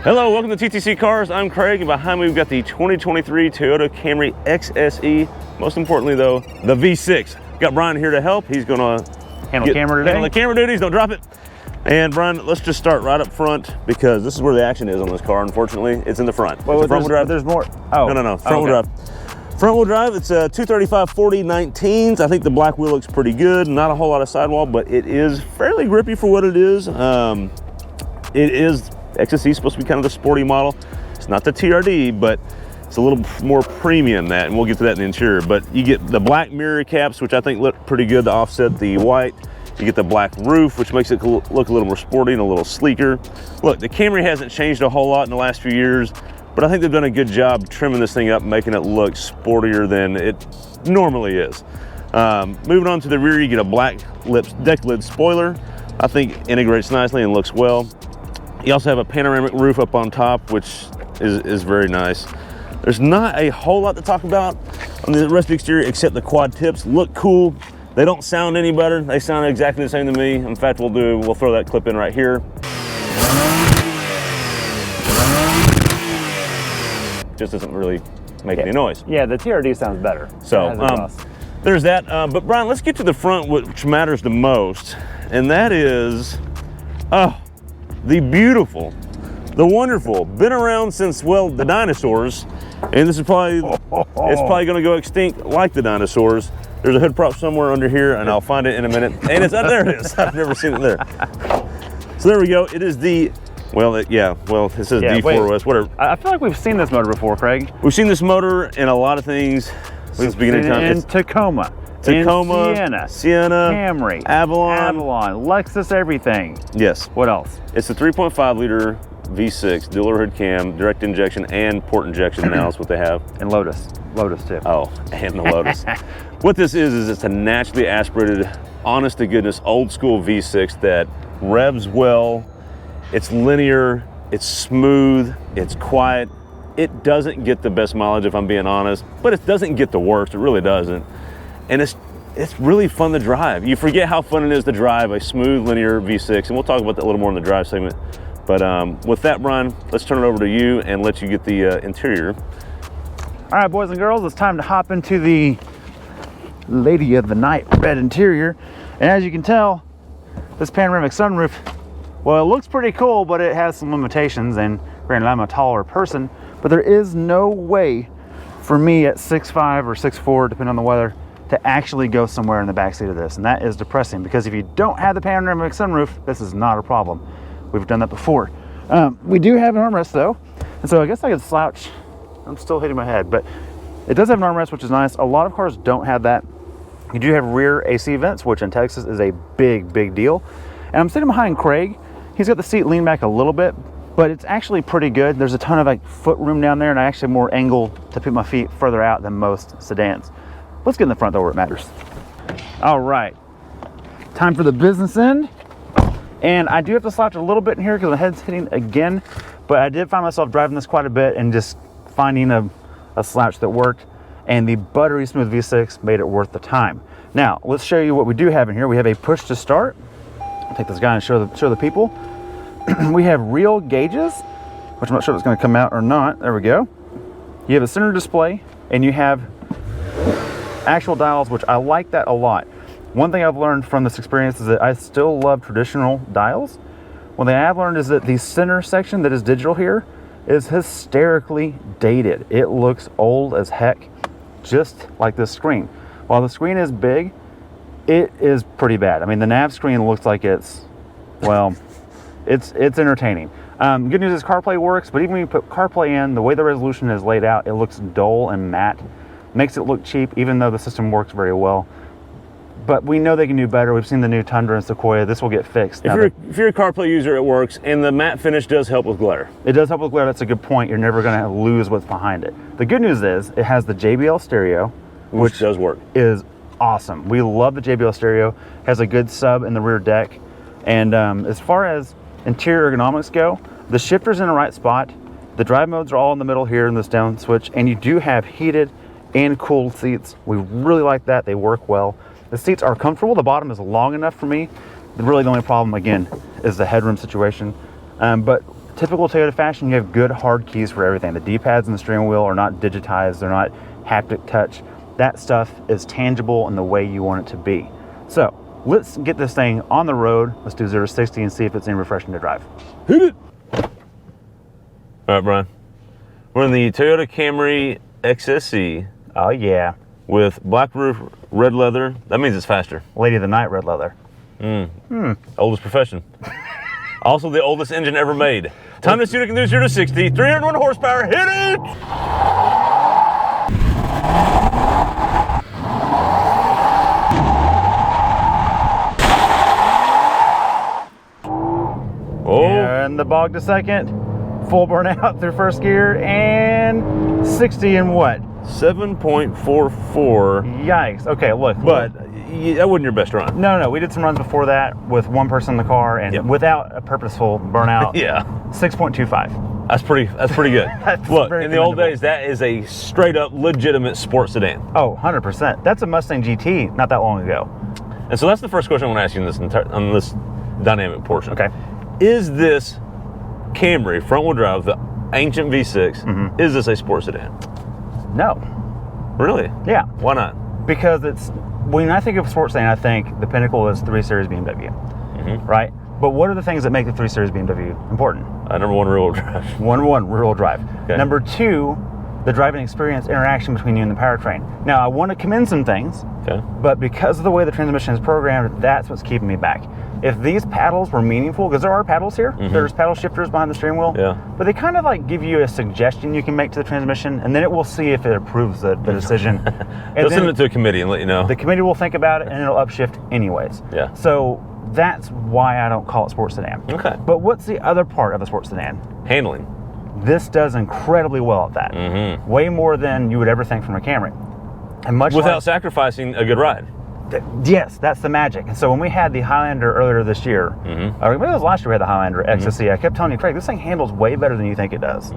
Hello, welcome to TTC Cars. I'm Craig, and behind me we've got the 2023 Toyota Camry XSE. Most importantly though, the V6. Got Brian here to help. He's gonna handle the camera duties, don't drop it. And Brian, let's just start right up front because this is where the action is on this car, unfortunately. It's in the front. Well, front wheel drive. There's more. Oh. No. Front wheel drive. Front wheel drive, it's a 235 40 19s. I think the black wheel looks pretty good. Not a whole lot of sidewall, but it is fairly grippy for what it is. XSE is supposed to be kind of the sporty model. It's not the TRD, but it's a little more premium than that, and we'll get to that in the interior. But you get the black mirror caps, which I think look pretty good to offset the white. You get the black roof, which makes it look a little more sporty and a little sleeker. Look, the Camry hasn't changed a whole lot in the last few years, but I think they've done a good job trimming this thing up, making it look sportier than it normally is. Moving on to the rear, you get a black deck lid spoiler. I think integrates nicely and looks well. You also have a panoramic roof up on top, which is very nice. There's not a whole lot to talk about on the rest of the exterior except the quad tips look cool. They don't sound any better. They sound exactly the same to me. In fact, we'll throw that clip in right here. Just doesn't really make any noise. Yeah, the TRD sounds better. So there's that. But Brian, let's get to the front, which matters the most, and that is, the beautiful, the wonderful, been around since, well, the dinosaurs, and this is probably, it's probably gonna go extinct like the dinosaurs. There's a hood prop somewhere under here, and I'll find it in a minute. And it's, there it is. I've never seen it there. So there we go. It is the, well, it says D4OS, whatever. I feel like we've seen this motor before, Craig. We've seen this motor in a lot of things since the beginning of time. In Tacoma, Sienna, Camry, Avalon, Lexus, everything. Yes. What else? It's a 3.5 liter V6, dual overhead cam, direct injection, and port injection now is what they have. And Lotus too. Oh, and the Lotus. What this is it's a naturally aspirated, honest to goodness, old school V6 that revs well. It's linear, it's smooth, it's quiet. It doesn't get the best mileage if I'm being honest, but it doesn't get the worst, it really doesn't. And it's really fun to drive. You forget how fun it is to drive a smooth linear V6, and we'll talk about that a little more in the drive segment. But with that, Brian, let's turn it over to you and let you get the interior. All right, boys and girls, it's time to hop into the lady of the night red interior. And as you can tell, this panoramic sunroof, well, it looks pretty cool, but it has some limitations, and granted, I'm a taller person, but there is no way for me at 6'5" or 6'4", depending on the weather, to actually go somewhere in the backseat of this. And that is depressing, because if you don't have the panoramic sunroof, this is not a problem. We've done that before. We do have an armrest though, and so I guess I could slouch. I'm still hitting my head, but it does have an armrest, which is nice. A lot of cars don't have that. You do have rear AC vents, which in Texas is a big deal. And I'm sitting behind Craig. He's got the seat leaned back a little bit, but it's actually pretty good. There's a ton of like foot room down there, and I actually have more angle to put my feet further out than most sedans. Let's get in the front door where it matters. All right, time for the business end. And I do have to slouch a little bit in here because my head's hitting again, but I did find myself driving this quite a bit and just finding a slouch that worked, and the buttery smooth V6 made it worth the time. Now, let's show you what we do have in here. We have a push to start. I'll take this guy and show the people. We have real gauges, which I'm not sure if it's gonna come out or not. There we go. You have a center display, and you have actual dials, which I like that a lot. One thing I've learned from this experience is that I still love traditional dials. One thing I've learned is that the center section that is digital here is hysterically dated. It looks old as heck, just like this screen. While the screen is big, it is pretty bad. I mean, the nav screen looks like it's, well, it's entertaining. Good news is CarPlay works, but even when you put CarPlay in, the way the resolution is laid out, it looks dull and matte. Makes it look cheap, even though the system works very well. But we know they can do better. We've seen the new Tundra and Sequoia. This will get fixed. If you're a CarPlay user, it works, and the matte finish does help with glare. It does help with glare. That's a good point. You're never going to lose what's behind it. The good news is it has the JBL stereo, which does work. Is awesome. We love the JBL stereo. It has a good sub in the rear deck. And as far as interior ergonomics go, the shifter's in the right spot. The drive modes are all in the middle here in this down switch, and you do have heated and cooled seats. We really like that. They work well. The seats are comfortable. The bottom is long enough for me. Really the only problem, again, is the headroom situation. But typical Toyota fashion, you have good hard keys for everything. The D-pads and the steering wheel are not digitized. They're not haptic touch. That stuff is tangible in the way you want it to be. So let's get this thing on the road. Let's do 0 to 60 and see if it's any refreshing to drive. Hit it. All right, Brian. We're in the Toyota Camry XSE. Oh yeah. With black roof, red leather. That means it's faster. Lady of the night, red leather. Oldest profession. Also the oldest engine ever made. Time to see what it can do 0 to 60. 301 horsepower. Hit it! Oh. And the bog to second. Full burnout through first gear and 60 in what? 7.44. Yikes. Okay, look. But that wasn't your best run. No. We did some runs before that with one person in the car and without a purposeful burnout. Yeah. 6.25. That's pretty good. Look, in the old commendable. days, that is a straight up legitimate sports sedan. Oh, 100%. That's a Mustang GT not that long ago. And so that's the first question I want to ask you on this dynamic portion. Okay. Is this Camry front-wheel drive, the ancient V6, is this a sports sedan? No. Really? Yeah. Why not? Because when I think of sports sedan, I think the pinnacle is 3 Series BMW, right? But what are the things that make the 3 Series BMW important? Number one, rear-wheel drive. Rear-wheel drive. Okay. Number 2, the driving experience interaction between you and the powertrain. Now, I want to commend some things, but because of the way the transmission is programmed, that's what's keeping me back. If these paddles were meaningful, because there are paddles here, there's paddle shifters behind the steering wheel, but they kind of like give you a suggestion you can make to the transmission, and then it will see if it approves the decision. They'll send it to a committee and let you know. The committee will think about it, and it'll upshift anyways. Yeah. So that's why I don't call it sports sedan. Okay. But what's the other part of a sports sedan? Handling. This does incredibly well at that. Way more than you would ever think from a Camry. And much without sacrificing a good ride. Yes, that's the magic. And so when we had the Highlander earlier this year, or maybe it was last year we had the Highlander XSE, I kept telling you, Craig, this thing handles way better than you think it does.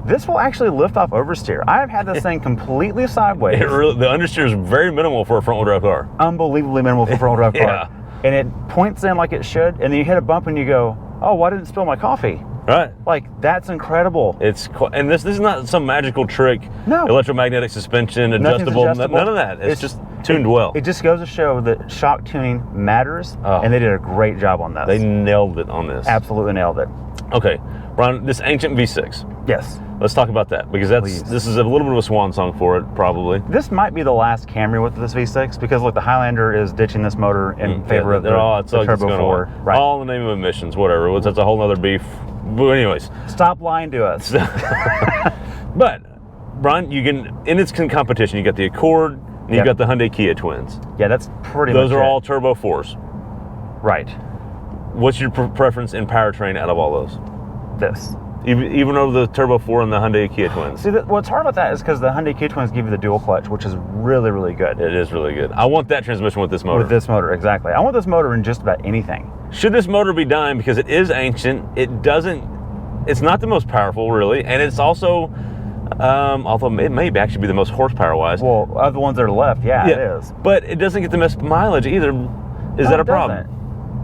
This will actually lift off oversteer. I have had this thing completely sideways. The understeer is very minimal for a front-wheel drive car. Unbelievably minimal for a front-wheel drive car. And it points in like it should, and then you hit a bump and you go, oh, why didn't it spill my coffee? Right. Like, that's incredible. And this is not some magical trick. No. Electromagnetic suspension, adjustable, none of that. It's just tuned well. It just goes to show that shock tuning matters, and they did a great job on this. They nailed it on this. Absolutely nailed it. Okay, Brian, this ancient V6. Yes. Let's talk about that, because this is a little bit of a swan song for it, probably. This might be the last Camry with this V6, because look, the Highlander is ditching this motor in favor of the Turbo 4. Right. All in the name of emissions, whatever. That's a whole other beef. But anyways. Stop lying to us. But, Brian, you can, in its competition, you got the Accord, and you got the Hyundai Kia twins. Yeah, that's pretty much Those are all Turbo 4s. Right. What's your preference in powertrain out of all those? This. Even over the Turbo 4 and the Hyundai Kia twins. See, what's hard about that is because the Hyundai Kia twins give you the dual clutch, which is really, really good. It is really good. I want that transmission with this motor. With this motor, exactly. I want this motor in just about anything. Should this motor be dying because it is ancient, it's not the most powerful, really, and it's also, although it may actually be the most horsepower-wise. Well, of the ones that are left, yeah, it is. But it doesn't get the most mileage either. Is that a problem?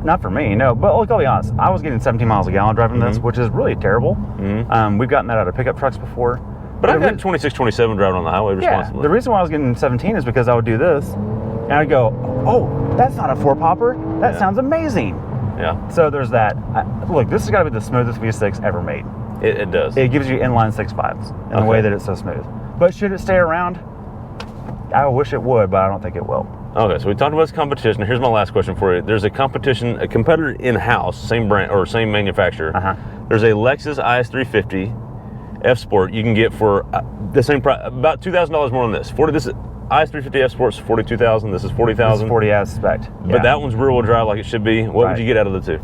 Not for me, no. But look, I'll be honest. I was getting 17 miles a gallon driving this, which is really terrible. We've gotten that out of pickup trucks before. But I've got 26, 27 driving on the highway responsibly. Yeah, the reason why I was getting 17 is because I would do this, and I'd go, oh, that's not a 4-popper. That sounds amazing. Yeah. So there's that. Look, this has got to be the smoothest V6 ever made. It does. It gives you inline 6.5s in the way that it's so smooth. But should it stay around? I wish it would, but I don't think it will. Okay, so we talked about this competition. Here's my last question for you. There's a competitor in-house, same brand or same manufacturer. There's a Lexus IS350 F Sport you can get for the same price, about $2,000 more than this. This is IS350 F Sport's $42,000. This is $40,000. This is 40 as spec. But that one's rear-wheel drive like it should be. What would you get out of the two?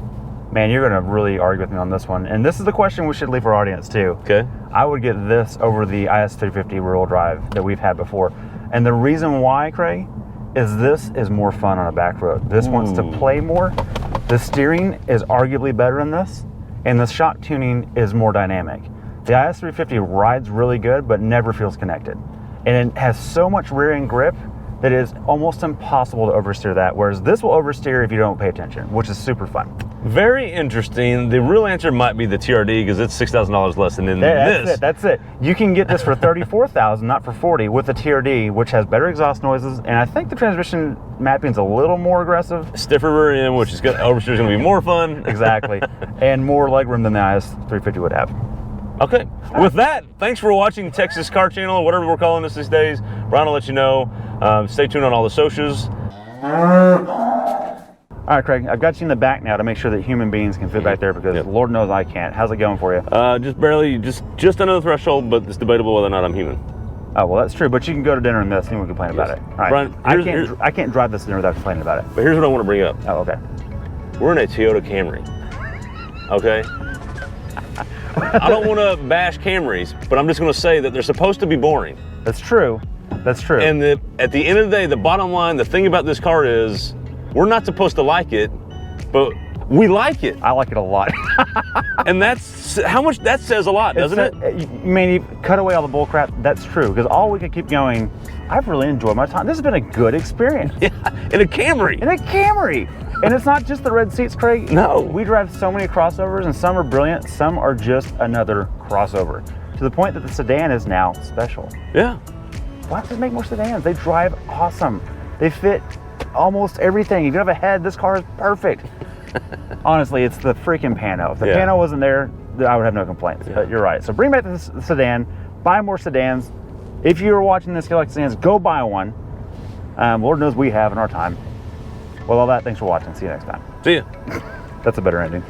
Man, you're going to really argue with me on this one. And this is the question we should leave for our audience too. Okay. I would get this over the IS350 rear-wheel drive that we've had before. And the reason why, Craig, is this is more fun on a back road. This wants to play more. The steering is arguably better in this, and the shock tuning is more dynamic. The IS350 rides really good, but never feels connected. And it has so much rear end grip that it is almost impossible to oversteer that, whereas this will oversteer if you don't pay attention, which is super fun. Very interesting. The real answer might be the TRD because it's $6,000 less than in this. That's it. You can get this for $34,000, not for $40,000, with the TRD, which has better exhaust noises, and I think the transmission mapping's a little more aggressive. Stiffer rear end, which is good. Oversteer is going to be more fun. Exactly, and more legroom than the IS350 would have. Okay. With that, thanks for watching Texas Car Channel, or whatever we're calling this these days. Brian will let you know. Stay tuned on all the socials. All right, Craig, I've got you in the back now to make sure that human beings can fit back there because Lord knows I can't. How's it going for you? Just barely, just under the threshold, but it's debatable whether or not I'm human. Oh, well, that's true, but you can go to dinner in this and we can complain about it. All right. Brian, I can't drive this dinner without complaining about it. But here's what I want to bring up. Oh, okay. We're in a Toyota Camry, okay? I don't want to bash Camrys, but I'm just going to say that they're supposed to be boring. That's true. That's true. And at the end of the day, the bottom line, the thing about this car is, we're not supposed to like it, but we like it. I like it a lot. And that's how much that says a lot, doesn't it? I mean, you cut away all the bull crap. That's true, because all we could keep going, I've really enjoyed my time. This has been a good experience. Yeah, in a Camry. In a Camry. And it's not just the red seats, Craig. No. We drive so many crossovers, and some are brilliant, some are just another crossover. To the point that the sedan is now special. Yeah. Why not just make more sedans? They drive awesome. They fit almost everything. If you have a head, this car is perfect. Honestly, it's the freaking Pano. If the Pano wasn't there, I would have no complaints. Yeah. But you're right. So bring back the sedan, buy more sedans. If you're watching this, you like sedans, go buy one. Lord knows we have in our time. Well, all that, thanks for watching. See you next time. See ya. That's a better ending.